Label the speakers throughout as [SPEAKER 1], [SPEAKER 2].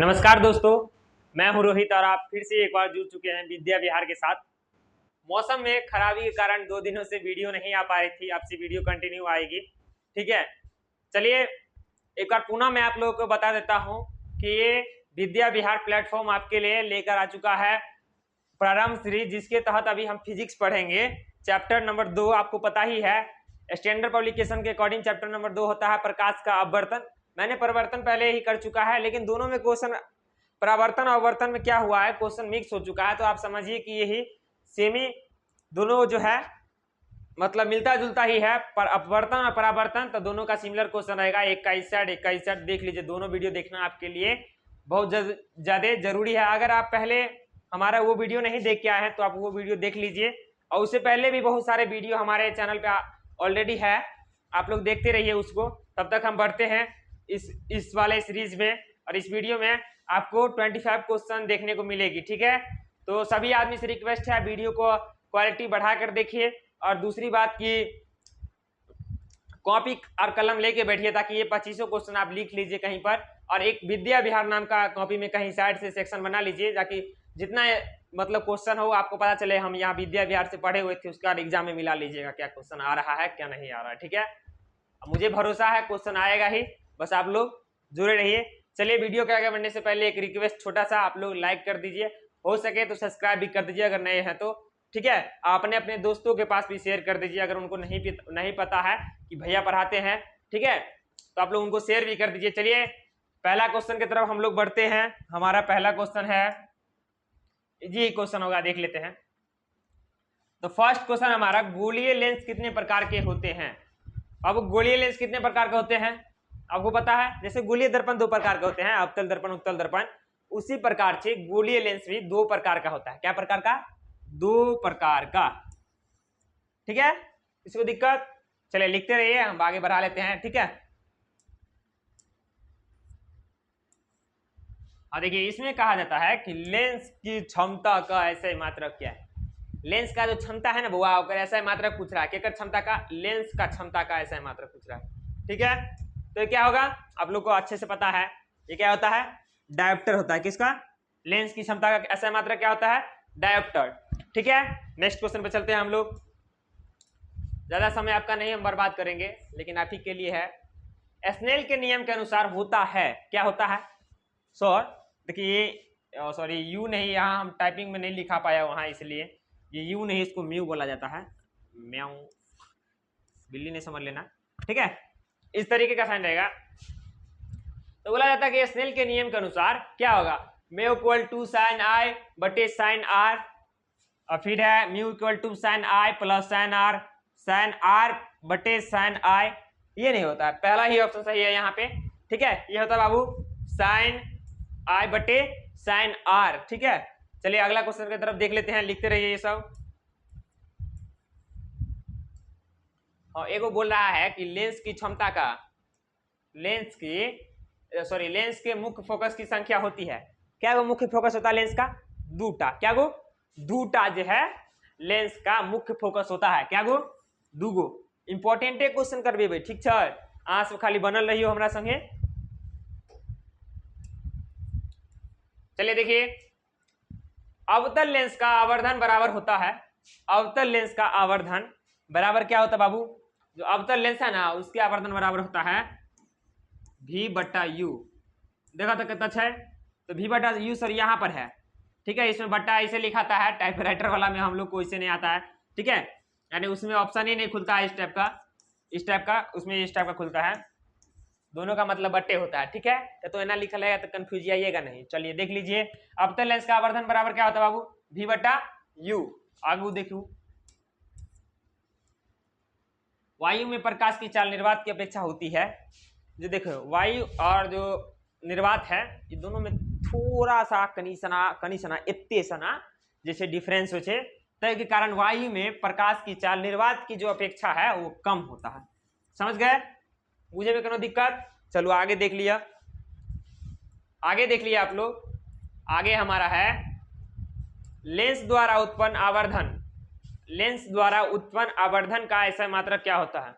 [SPEAKER 1] नमस्कार दोस्तों, मैं हूं रोहित और आप फिर से एक बार जुड़ चुके हैं विद्या विहार के साथ। मौसम में खराबी के कारण 2 दिनों से वीडियो नहीं आ पा रही थी, अब से वीडियो कंटिन्यू आएगी। ठीक है, चलिए एक बार पुनः मैं आप लोगों को बता देता हूं कि ये विद्या विहार प्लेटफॉर्म आपके लिए लेकर आ चुका है प्रारंभ सीरीज, जिसके तहत अभी हम फिजिक्स पढ़ेंगे। चैप्टर नंबर 2 आपको पता ही है, स्टैंडर्ड पब्लिकेशन के अकॉर्डिंग चैप्टर नंबर 2 होता है प्रकाश का अपवर्तन। मैंने परिवर्तन पहले ही कर चुका है, लेकिन दोनों में क्वेश्चन परावर्तन और अवर्तन में क्या हुआ है, क्वेश्चन मिक्स हो चुका है। तो आप समझिए कि यही सेमी दोनों जो है मतलब मिलता जुलता ही है, पर अपवर्तन और परावर्तन तो दोनों का सिमिलर क्वेश्चन रहेगा। एक का इस साइड, एक का इस साइड। देख लीजिए, दोनों वीडियो देखना आपके लिए बहुत ज्यादा जरूरी है। अगर आप पहले हमारा वो वीडियो नहीं देख के आए हैं तो आप वो वीडियो देख लीजिए, और उससे पहले भी बहुत सारे वीडियो हमारे चैनल पे ऑलरेडी है, आप लोग देखते रहिए उसको। तब तक हम बढ़ते हैं इस वाले सीरीज में, और इस वीडियो में आपको 25 क्वेश्चन देखने को मिलेगी। ठीक है, तो सभी आदमी से रिक्वेस्ट है वीडियो को क्वालिटी बढ़ा कर देखिए, और दूसरी बात की कॉपी और कलम लेके बैठिए ताकि ये 25 क्वेश्चन आप लिख लीजिए कहीं पर, और एक विद्या विहार नाम का कॉपी में कहीं साइड से सेक्शन बना लीजिए ताकि जितना मतलब क्वेश्चन हो आपको पता चले हम यहाँ विद्या विहार से पढ़े हुए थे, उसका एग्जाम में मिला लीजिएगा क्या क्वेश्चन आ रहा है क्या नहीं आ रहा है। ठीक है, मुझे भरोसा है क्वेश्चन आएगा ही, बस आप लोग जुड़े रहिए। चलिए वीडियो के आगे बढ़ने से पहले एक रिक्वेस्ट छोटा सा, आप लोग लाइक कर दीजिए, हो सके तो सब्सक्राइब भी कर दीजिए अगर नए हैं तो। ठीक है, अपने अपने दोस्तों के पास भी शेयर कर दीजिए अगर उनको नहीं पता है कि भैया पढ़ाते हैं। ठीक है, तो आप लोग उनको शेयर भी कर दीजिए। चलिए पहला क्वेश्चन की तरफ हम लोग बढ़ते हैं। हमारा पहला क्वेश्चन है जी, क्वेश्चन होगा, देख लेते हैं। तो फर्स्ट क्वेश्चन हमारा, गोलीय लेंस कितने प्रकार के होते हैं। अब गोलीय लेंस कितने प्रकार के होते हैं आपको पता है। जैसे गोलीय दर्पण 2 प्रकार के होते हैं, अवतल दर्पण, उत्तल दर्पण, उसी प्रकार से गोलीय लेंस भी 2 प्रकार का होता है। क्या प्रकार का? 2 प्रकार का। ठीक है, इसको दिक्कत? चलिए लिखते रहिए, हम आगे बढ़ा लेते हैं। ठीक है, और देखिए इसमें कहा जाता है कि लेंस की क्षमता का ऐसा मात्रक क्या है। लेंस का जो क्षमता है ना वो अगर ऐसा मात्रक पूछ रहा है, क्या क्षमता का? लेंस का क्षमता का ऐसा मात्रक पूछ रहा है। ठीक है, तो क्या होगा आप लोग को अच्छे से पता है, ये क्या होता है? डायोप्टर होता है। किसका? लेंस की क्षमता का ऐसा मात्रक क्या होता है? डायोप्टर। ठीक है, नेक्स्ट क्वेश्चन पे चलते हैं हम लोग। ज्यादा समय आपका नहीं हम बर्बाद करेंगे, लेकिन आप ही के लिए है। स्नेल के नियम के अनुसार होता है, क्या होता है सर? देखिए सॉरी, यू नहीं, यहाँ हम टाइपिंग में नहीं लिखा पाया वहां, इसलिए ये यू नहीं, इसको म्यू बोला जाता है। म्याऊ, बिल्ली नहीं समझ लेना। ठीक है, इस तरीके का साइन रहेगा। तो बोला जाता है कि स्नेल के नियम के अनुसार क्या होगा? Mu equal to sine I बटे साइन आर, और फिर है mu equal to sine I plus sine R बटे साइन आई। ये नहीं होता है, पहला ही ऑप्शन सही है यहाँ पे। ठीक है, ये होता है बाबू साइन आई बटे साइन आर। ठीक है, चलिए अगला क्वेश्चन की तरफ देख लेते हैं, लिखते रहिए ये सब। और एगो बोल रहा है कि लेंस की क्षमता का, लेंस के मुख्य फोकस की संख्या होती है। क्या वो मुख्य फोकस होता है लेंस का? 2टा। क्या वो? 2टा जो है लेंस का मुख्य फोकस होता है। क्या वो? 2गो। इंपॉर्टेंट क्वेश्चन करबे भाई, ठीक है, आंस खाली बनल रहियो हमरा संगे। चलिए देखिए, अवतल लेंस का आवर्धन बराबर होता है, अवतल लेंस का आवर्धन बराबर क्या होता है बाबू? जो अवतल लेंस है ना उसके आवर्धन बराबर होता है v बट्टा यू। देखा तो कितना अच्छा है, तो v बट्टा यू सर यहाँ पर है। ठीक है, इसमें बट्टा ऐसे लिखाता है, टाइपराइटर वाला में हम लोग को इसे नहीं आता है। ठीक है, यानी उसमें ऑप्शन ही नहीं खुलता है इस टाइप का, उसमें इस टाइप का खुलता है। दोनों का मतलब बट्टे होता है। ठीक है, तो ना लिखा रहेगा तो कंफ्यूज आइएगा नहीं। चलिए देख लीजिए, अवतल लेंस का आवर्धन बराबर क्या होता है बाबू? v बट्टा यू। आगे देखू, वायु में प्रकाश की चाल निर्वात की अपेक्षा होती है। जो देखो वायु और जो निर्वात है, ये दोनों में थोड़ा सा कनिसना एत्ते सना जैसे डिफरेंस हो छे, तय के कारण वायु में प्रकाश की चाल निर्वात की जो अपेक्षा है वो कम होता है। समझ गए? मुझे भी कोनो दिक्कत? चलो आगे देख लिया, आगे देख लिया आप लोग। आगे हमारा है लेंस द्वारा उत्पन्न आवर्धन, लेंस द्वारा उत्पन्न आवर्धन का ऐसा मात्रक क्या होता है।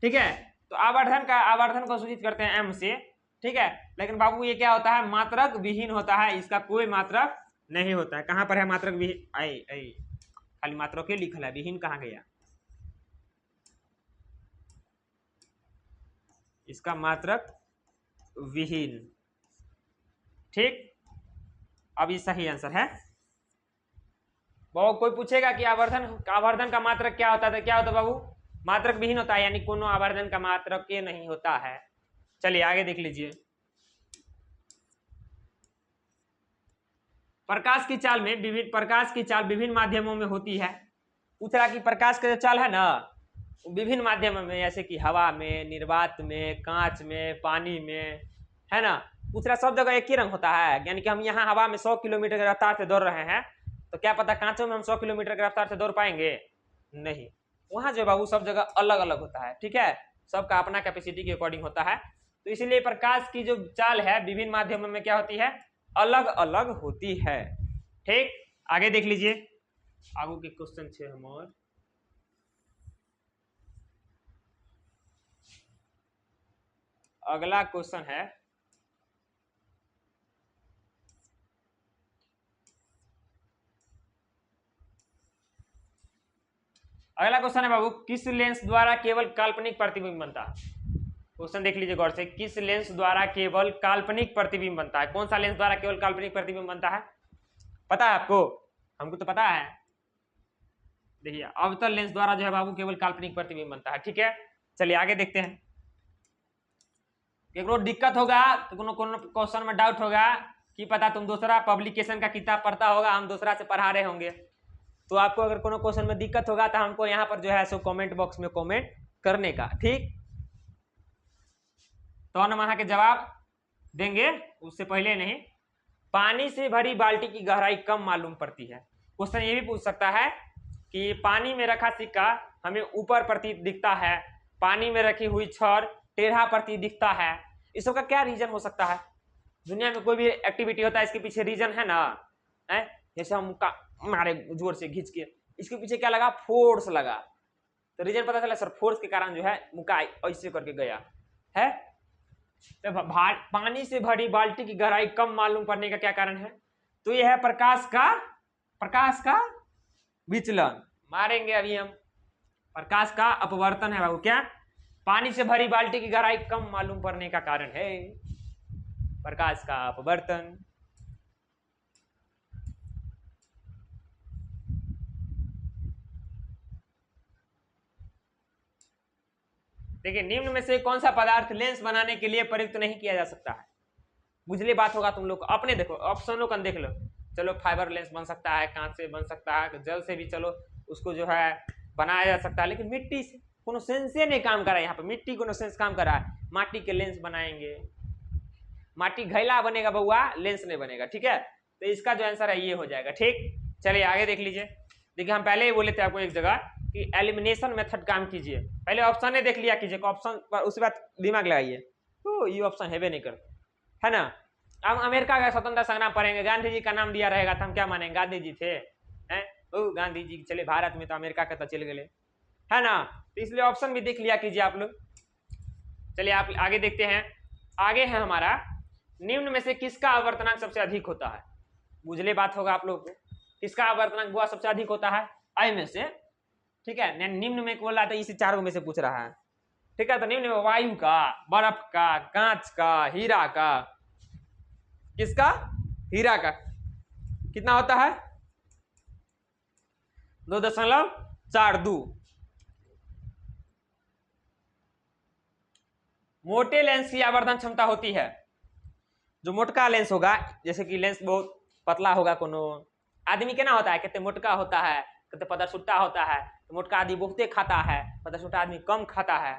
[SPEAKER 1] ठीक है, तो आवर्धन को सूचित करते हैं m से। ठीक है। लेकिन बाबू ये क्या होता है, मात्रक विहीन होता है, इसका कोई मात्रक नहीं होता है। कहां पर है मात्रक विहीन, आई आई खाली मात्रक के लिखल है, विहीन कहां गया, इसका मात्रक विहीन। ठीक, अब ये सही आंसर है। बाबू कोई पूछेगा कि आवर्धन का मात्रक क्या होता है, क्या होता है बाबू, मात्रक विहीन होता है, यानी कोनो आवर्धन का मात्रक ये नहीं होता है। चलिए आगे देख लीजिए। प्रकाश की चाल विभिन्न माध्यमों में होती है। पूछ रहा कि प्रकाश का जो चाल है ना, विभिन्न माध्यमों में, जैसे कि हवा में, निर्वात में, कांच में, पानी में, है ना। पूछ रहा सब जगह एक ही रंग होता है, यानी कि हम यहाँ हवा में 100 किलोमीटर की रफ्तार से दौड़ रहे हैं, तो क्या पता कांचों में हम 100 किलोमीटर की रफ्तार से दौड़ पाएंगे, नहीं। वहां जो बाबू सब जगह अलग अलग होता है, ठीक है, सबका अपना कैपेसिटी के अकॉर्डिंग होता है। तो इसलिए प्रकाश की जो चाल है विभिन्न माध्यमों में क्या होती है, अलग अलग होती है। ठीक, आगे देख लीजिए, आगे के क्वेश्चन छे हमारे। अगला क्वेश्चन है, अगला क्वेश्चन है बाबू, किस लेंस द्वारा केवल काल्पनिक प्रतिबिंब बनता है। क्वेश्चन देख लीजिए गौर से, किस लेंस द्वारा केवल काल्पनिक प्रतिबिंब बनता है। कौन सा लेंस द्वारा केवल काल्पनिक प्रतिबिंब बनता है, पता है आपको, हमको तो पता है। देखिए अवतल लेंस द्वारा जो है बाबू केवल काल्पनिक प्रतिबिंब बनता है। ठीक है, चलिए आगे देखते हैं। एक दिक्कत होगा तो कोनो क्वेश्चन में डाउट होगा कि पता तुम दूसरा पब्लिकेशन का किताब पढ़ता होगा, हम दूसरा से पढ़ा रहे होंगे, तो आपको अगर कोनो क्वेश्चन में दिक्कत होगा तो हमको यहाँ पर जो है सो कमेंट बॉक्स में कमेंट करने का। ठीक, तो हम वहां के जवाब देंगे, उससे पहले नहीं। पानी से भरी बाल्टी की गहराई कम मालूम पड़ती है। क्वेश्चन ये भी पूछ सकता है कि पानी में रखा सिक्का हमें ऊपर प्रतीत दिखता है, पानी में रखी हुई छड़ टेढ़ा प्रतीत दिखता है, इस सब का क्या रीजन हो सकता है। दुनिया में कोई भी एक्टिविटी होता है इसके पीछे रीजन है ना, है? जैसे हम मारे जोर से खींच के, इसके पीछे क्या लगा, फोर्स लगा, तो रीजन पता चला सर फोर्स के कारण जो है मुक्का ऐसे करके गया है। तो पानी से भरी बाल्टी की गहराई कम मालूम पड़ने का क्या कारण है, तो यह है प्रकाश का विचलन। मारेंगे अभी हम, प्रकाश का अपवर्तन है बाबू। क्या, पानी से भरी बाल्टी की गहराई कम मालूम पड़ने का कारण है प्रकाश का अपवर्तन। देखिए निम्न में से कौन सा पदार्थ लेंस बनाने के लिए प्रयुक्त नहीं किया जा सकता है। बुझले बात होगा तुम लोग, अपने देखो ऑप्शनों का देख लो। चलो फाइबर लेंस बन सकता है, कांच से बन सकता है, जल से भी चलो उसको जो है बनाया जा सकता है, लेकिन मिट्टी से कोनो सेंस नहीं काम करा है। यहाँ पे मिट्टी कोनो सेंस काम करा है, माटी के लेंस बनाएंगे, माटी घैला बनेगा बउआ, लेंस नहीं बनेगा। ठीक है, तो इसका जो आंसर है ये हो जाएगा। ठीक, चलिए आगे देख लीजिए। देखिए हम पहले ही बोले थे आपको एक जगह कि एलिमिनेशन मेथड काम कीजिए, पहले ऑप्शन ने देख लिया कीजिए, ऑप्शन पर उसके बाद दिमाग लगाइए, तो ये ऑप्शन है नहीं करता है ना। अब अमेरिका का स्वतंत्रता संग्राम पढ़ेंगे, गांधी जी का नाम दिया रहेगा तो हम क्या मानेंगे, गांधी जी थे, हैं गांधी जी चले भारत में, तो अमेरिका का तो चले गए, है ना। तो इसलिए ऑप्शन भी देख लिया कीजिए आप लोग। चलिए आप आगे देखते हैं। आगे है हमारा, निम्न में से किसका आवर्तनांक सबसे अधिक होता है। बुझले बात होगा आप लोग को, किसका आवर्तनांक बुआ सबसे अधिक होता है, आई में से। ठीक है, निम्न में बोला तो इसी चारों में से पूछ रहा है। ठीक है, तो निम्न में वायु का, बर्फ का, कांच का, हीरा का, किसका, हीरा का कितना होता है, 2.42। मोटे लेंस की आवर्धन क्षमता होती है, जो मोटका लेंस होगा, जैसे कि लेंस बहुत पतला होगा, कोनो आदमी केना होता है, कितने मोटका होता है, कितने पतरसुट्टा होता है, तो मोटका आदमी बहुते खाता है, पतरसुट्टा आदमी कम खाता है।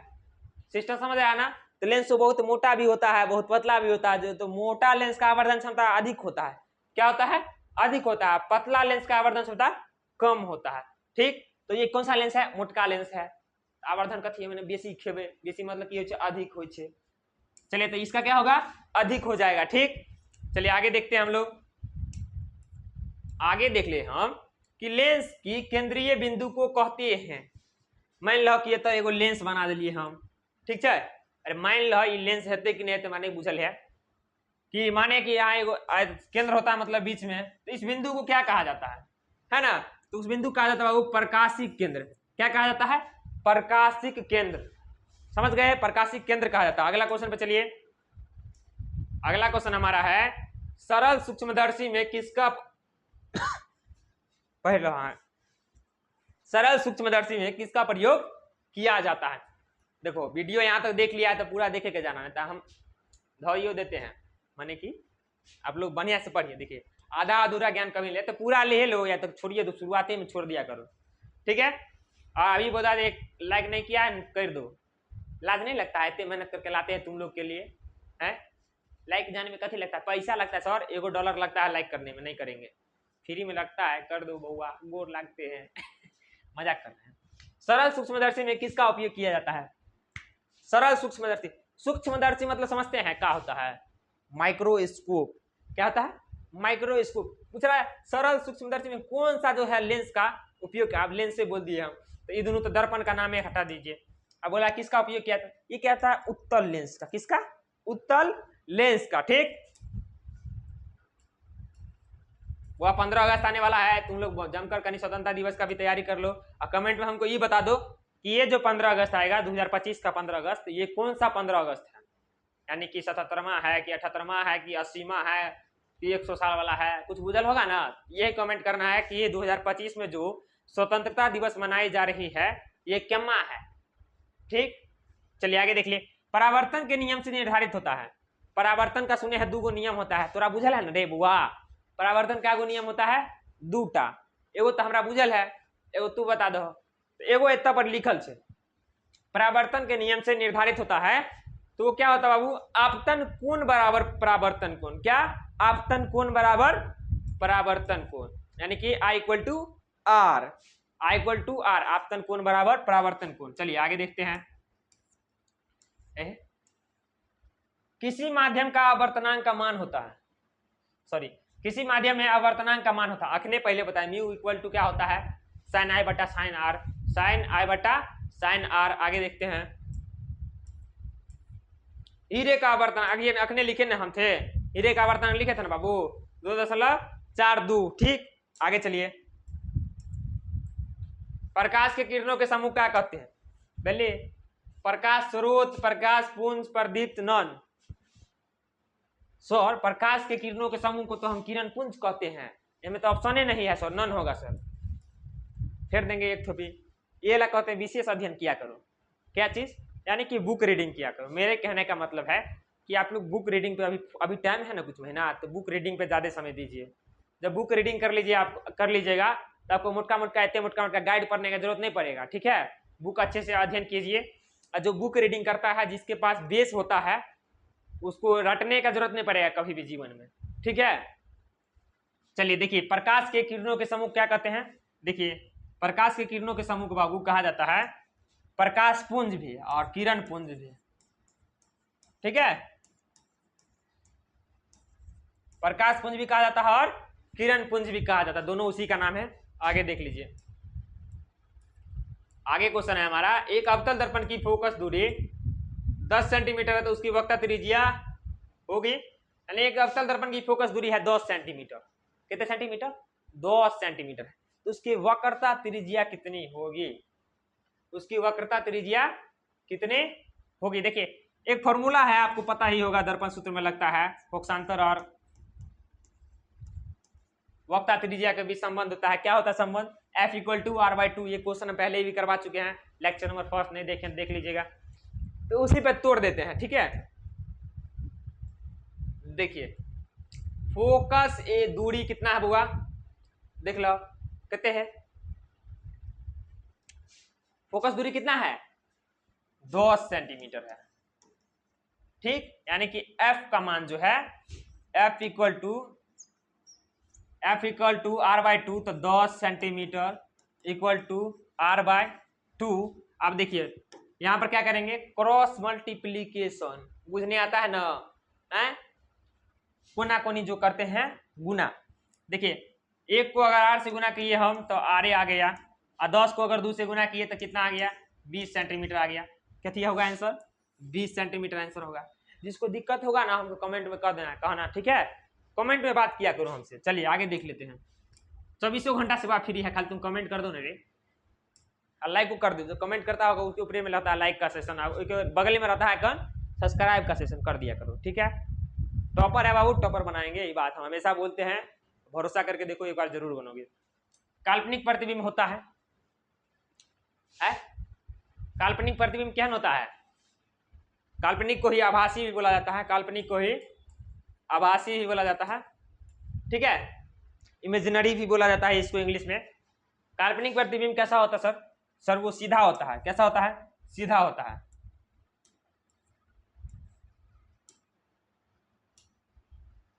[SPEAKER 1] सिस्टम समझ आया ना। तो लेंस तो बहुत मोटा भी होता है, बहुत पतला भी होता है, जो तो मोटा लेंस का आवर्धन क्षमता अधिक होता है, क्या होता है, अधिक होता है। पतला लेंस का आवर्धन क्षमता कम होता है। ठीक, तो ये कौन सा लेंस है, मोटका लेंस है। आवर्धन कथी है, मैंने बेसी खेबे, बेसी मतलब की अधिक हो। चलिए तो इसका क्या होगा, अधिक हो जाएगा। ठीक, चलिए आगे देखते हैं हम लोग। आगे देख ले हम कि लेंस की केंद्रीय बिंदु को कहते हैं। मान लो कि ये तो एगो लेंस बना दिलिए हम, ठीक है, अरे मान लो ये लेंस हेते कि नहीं, माने बुझल है कि माने कि यहाँ एगो केंद्र होता है मतलब बीच में, तो इस बिंदु को क्या कहा जाता है ना? तो उस बिंदु कहा जाता है वो प्रकाशिक केंद्र। क्या कहा जाता है? प्रकाशिक केंद्र। समझ गए? प्रकाशिक केंद्र कहा जाता है। अगला क्वेश्चन पे चलिए। अगला क्वेश्चन हमारा है सरल सूक्ष्मदर्शी में किसका पहला है, सरल सूक्ष्मदर्शी में किसका प्रयोग किया जाता है? देखो वीडियो यहाँ तक देख लिया है तो पूरा देखे के जाना है, तो हम धौइयो देते हैं, माने कि आप लोग बढ़िया से पढ़िए। देखिए आधा अधूरा ज्ञान कभी ले तो पूरा ले लो, या तो छोड़िए तो शुरुआत में छोड़ दिया करो, ठीक है? अभी बता दे, एक लाइक नहीं किया है कर दो, लाज नहीं लगता है? इतने मेहनत करके लाते हैं तुम लोग के लिए, है? लाइक जाने में कथी लगता है? पैसा लगता है सर, $1 लगता है लाइक करने में, नहीं करेंगे, फ्री में लगता है, कर दो बउआ, गोर लगते हैं मजाक कर रहे हैं। सरल सूक्ष्मदर्शी में किसका उपयोग किया जाता है? सरल सूक्ष्मदर्शी, सूक्ष्मदर्शी मतलब समझते हैं क्या होता है? माइक्रोस्कोप। क्या होता है? माइक्रोस्कोप। पूछ रहा है सरल सूक्ष्मदर्शी में कौन सा जो है लेंस का उपयोग, आप लेंस से बोल दिए हम, तो ये दोनों तो दर्पण का नाम है, हटा दीजिए। अब बोला किसका उपयोग किया था? ये क्या था? उत्तल लेंस का। किसका? उत्तल लेंस का। ठीक, वह 15 अगस्त आने वाला है, तुम लोग जमकर कहीं स्वतंत्रता दिवस का भी तैयारी कर लो, और कमेंट में हमको ये बता दो कि ये जो 15 अगस्त आएगा 2025 का 15 अगस्त, ये कौन सा 15 अगस्त है? यानी कि 77वां है कि 78वां है कि 80वां है कि 100 साल वाला है? कुछ बुझल होगा ना? ये कमेंट करना है कि ये 2025 में जो स्वतंत्रता दिवस मनाई जा रही है ये क्यमा है। ठीक, चलिए आगे देख लिए। परावर्तन के नियम से निर्धारित होता है। परावर्तन का सुने है 2 नियम होता है, तोरा बुझल है ना रे बुआ? परावर्तन का नियम होता है 2टा, एगो तो हमरा बुझल है, एगो तू बता दो। एगो इतना पर लिखल है परावर्तन के नियम से निर्धारित होता है, तो वो क्या होता है बाबू? आपतन कोण बराबर परावर्तन कोण। क्या? आपतन कोण बराबर परावर्तन कोण, यानी कि I equal to R, I equal to R, आपतन कोण बराबर परावर्तन कोण। चलिए आगे देखते हैं। किसी माध्यम का आवर्तनांक का मान होता है, सॉरी, किसी माध्यम में आवर्तनांक का मान होता है, अखने पहले बताया, म्यू इक्वल टू क्या होता है? साइन आई बटा साइन आर, साइन आई बटा साइन आर। आगे देखते हैं। हीरे का आवर्तनांक, आगे अखने लिखे ना हम थे, हीरे का आवर्तनांक लिखे थे ना बाबू, 2.42। ठीक, आगे चलिए। प्रकाश के किरणों के समूह क्या कहते हैं? बोलिए। प्रकाश स्रोत, प्रकाश पुंज, प्रदीप्त, नन। सर प्रकाश के किरणों के समूह को तो हम किरण पुंज कहते हैं, इसमें तो ऑप्शन ही नहीं है सर, नन होगा सर। फेर देंगे एक थोपी। ये ला कहते हैं विशेष अध्ययन किया करो। क्या चीज? यानी कि बुक रीडिंग किया करो। मेरे कहने का मतलब है कि आप लोग बुक रीडिंग पे अभी टाइम है ना कुछ महीना, तो बुक रीडिंग पे ज्यादा समय दीजिए। जब बुक रीडिंग कर लीजिए, आप कर लीजिएगा, तो आपको मोटका मोटका इतने मोटका मोटका गाइड पढ़ने की जरूरत नहीं पड़ेगा। ठीक है, बुक अच्छे से अध्ययन कीजिए। और जो बुक रीडिंग करता है, जिसके पास बेस होता है, उसको रटने का जरूरत नहीं पड़ेगा कभी भी जीवन में। ठीक है, चलिए देखिए, प्रकाश के किरणों के समूह क्या कहते हैं? देखिए, प्रकाश के किरणों के समूह को बाबू कहा जाता है प्रकाश पुंज भी और किरण पुंज भी। ठीक है, प्रकाश पुंज भी कहा जाता है और किरण पुंज भी कहा जाता है, दोनों उसी का नाम है। आगे देख लीजिए। आगे क्वेश्चन है हमारा, एक अवतल दर्पण की फोकस दूरी 10 सेंटीमीटर है, तो उसकी वक्रता त्रिज्या होगी, यानी एक अवतल दर्पण की फोकस दूरी है 10 सेंटीमीटर। कितने सेंटीमीटर? 10 सेंटीमीटर। तो उसकी वक्रता त्रिज्या कितनी होगी? उसकी वक्रता त्रिज्या कितनी होगी? देखिए, एक फॉर्मूला है, आपको पता ही होगा, दर्पण सूत्र में लगता है, फोकसांतर और वक्रता त्रिज्या के बीच संबंध होता है। क्या होता है संबंध? F equal to R/2। ये क्वेश्चन पहले भी करवा चुके हैं, लेक्चर नंबर 1 नहीं देखें देख लीजिएगा, तो उसी पे तोड़ देते हैं। ठीक है, देखिए फोकस ए दूरी कितना है बुआ? देख लो कितने है, फोकस दूरी कितना है? 10 सेंटीमीटर है। ठीक, यानी कि F का मान जो है F इक्वल टू R/2, तो 10 सेंटीमीटर इक्वल टू R/2। अब देखिए यहां पर क्या करेंगे? क्रॉस मल्टीप्लीकेशन, बुझने आता है ना? कोना कोनी जो करते हैं गुना। देखिए, 1 को अगर R से गुना किए हम तो R आ गया, और 10 को अगर 2 से गुना किए तो कितना आ गया? 20 सेंटीमीटर आ गया। क्या होगा आंसर? 20 सेंटीमीटर आंसर होगा। जिसको दिक्कत होगा ना हमको कमेंट में कह देना, कहना, ठीक है, कमेंट में बात किया करो हमसे। चलिए आगे देख लेते हैं। 24 घंटा सेवा फ्री है, खाली तुम कमेंट कर दो ना रे, लाइक को कर दो। जो कमेंट करता होगा उसके ऊपर में रहता है लाइक का सेशन, बगल में रहता है कौन, सब्सक्राइब का सेशन कर दिया करो, ठीक है। टॉपर है बाबू, टॉपर बनाएंगे, ये बात हम हमेशा बोलते हैं, भरोसा करके देखो, एक बार जरूर बनोगे। काल्पनिक प्रतिबिंब होता है? काल्पनिक प्रतिबिंब क्या होता है? काल्पनिक को ही आभासी भी बोला जाता है, काल्पनिक को ही आभासी भी बोला जाता है, ठीक है, इमेजिनरी भी बोला जाता है इसको इंग्लिश में। काल्पनिक प्रतिबिंब कैसा होता है सर? सर वो सीधा होता है। कैसा होता है? सीधा होता है।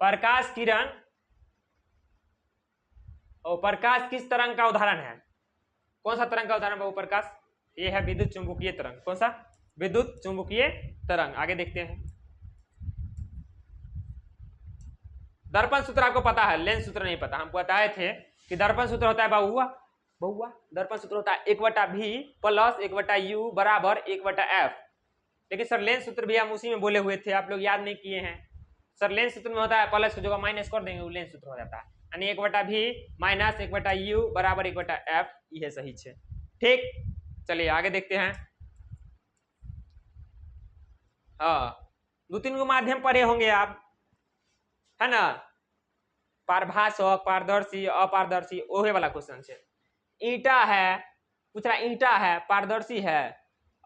[SPEAKER 1] प्रकाश किरण और प्रकाश किस तरंग का उदाहरण है? कौन सा तरंग का उदाहरण बाबू प्रकाश? ये है विद्युत चुंबकीय तरंग। कौन सा? विद्युत चुंबकीय तरंग। आगे देखते हैं। दर्पण सूत्र आपको पता है, लेंस सूत्र नहीं पता। हम बताए थे कि दर्पण सूत्र होता है बहुआ, दर्पण सूत्र होता है 1/v प्लस 1/u बराबर 1/f। लेकिन सर लेंस सूत्र भी हम उसी में बोले हुए थे, आप लोग याद नहीं किए हैं। सर लेंस सूत्र में होता है प्लस की जगह माइनस कर देंगे, वो लेंस सूत्र हो जाता है, यानी 1/v माइनस 1/u बराबर 1/f। ये सही है, ठीक। चलिए आगे देखते हैं। हाँ, 2-3 गो माध्यम पढ़े होंगे आप, है ना। पारभाषक, पारदर्शी, अपारदर्शी, ओहे वाला क्वेश्चन है। ईंटा है, पूछ रहा ईंटा है, पारदर्शी है,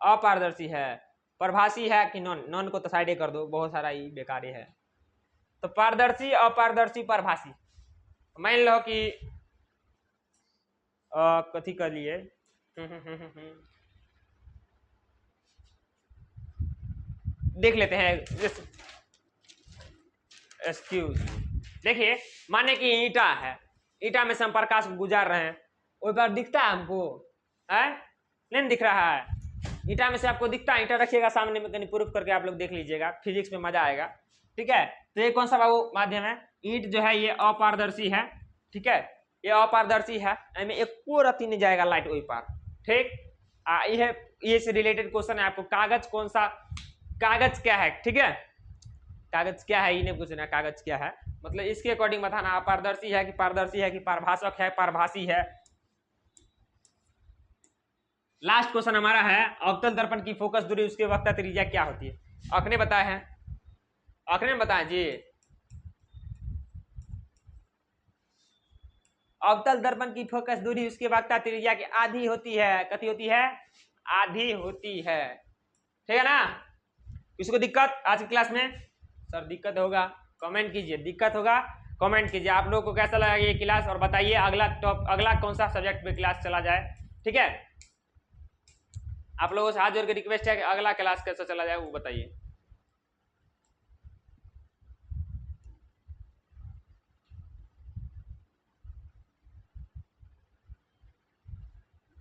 [SPEAKER 1] अपारदर्शी है, प्रभासी है कि नॉन? नॉन को तो साइडे कर दो, बहुत सारा ही बेकार है। तो पारदर्शी, अपारदर्शी, प्रभासी। मान लो कि कथी कर लिए देख लेते हैं। एक्सक्यूज, देखिए, माने कि ईंटा है, ईंटा में से हम प्रकाश गुजार रहे हैं, वो बार दिखता है हमको? है नहीं दिख रहा है। ईंटा में से आपको दिखता है? ईंटा रखिएगा सामने में, कहीं प्रूफ करके आप लोग देख लीजिएगा, फिजिक्स में मजा आएगा, ठीक है। तो ये कौन सा बाबू माध्यम है? ईंट जो है ये अपारदर्शी है, ठीक है, ये अपारदर्शी है, इसमें एक को रत्ती नहीं जाएगा लाइट वही पार, ठीक। ये से रिलेटेड क्वेश्चन है आपको। कागज कौन सा? कागज क्या है, ठीक है, कागज क्या है, इन्हें पूछना कागज क्या है, मतलब इसके अकॉर्डिंग बताना, अपारदर्शी है कि पारदर्शी है कि पारभाषक है, पारभासी है। लास्ट क्वेश्चन हमारा है, अवतल दर्पण की फोकस दूरी उसके वक्ता त्रिज्या क्या होती है? अखने बताए हैं, अखने बताए जी। अवतल दर्पण की फोकस दूरी उसके वक्ता त्रिज्या की आधी होती है। कथी होती है? आधी होती है, ठीक है ना। किसको दिक्कत आज की क्लास में? सर दिक्कत होगा कमेंट कीजिए, दिक्कत होगा कमेंट कीजिए। आप लोगों को कैसा लगा ये क्लास, और बताइए अगला कौन सा सब्जेक्ट पे क्लास चला जाए, ठीक है। आप लोगों से हाथ जोड़ के रिक्वेस्ट है कि अगला क्लास कैसा चला जाए वो बताइए।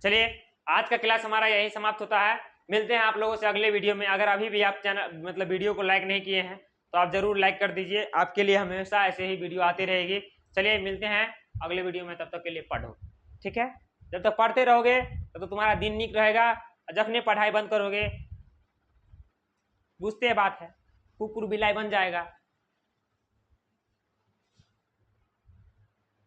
[SPEAKER 1] चलिए आज का क्लास हमारा यही समाप्त होता है। मिलते हैं आप लोगों से अगले वीडियो में। अगर अभी भी आप चैनल मतलब वीडियो को लाइक नहीं किए हैं तो आप जरूर लाइक कर दीजिए, आपके लिए हमेशा ऐसे ही वीडियो आती रहेगी। चलिए मिलते हैं अगले वीडियो में, तब तक के लिए पढ़ो, ठीक है। जब तक पढ़ते रहोगे तब तो तुम्हारा दिन निक रहेगा, जखने पढ़ाई बंद करोगे बुझते बात है, कुकुर बिलाई बन जाएगा।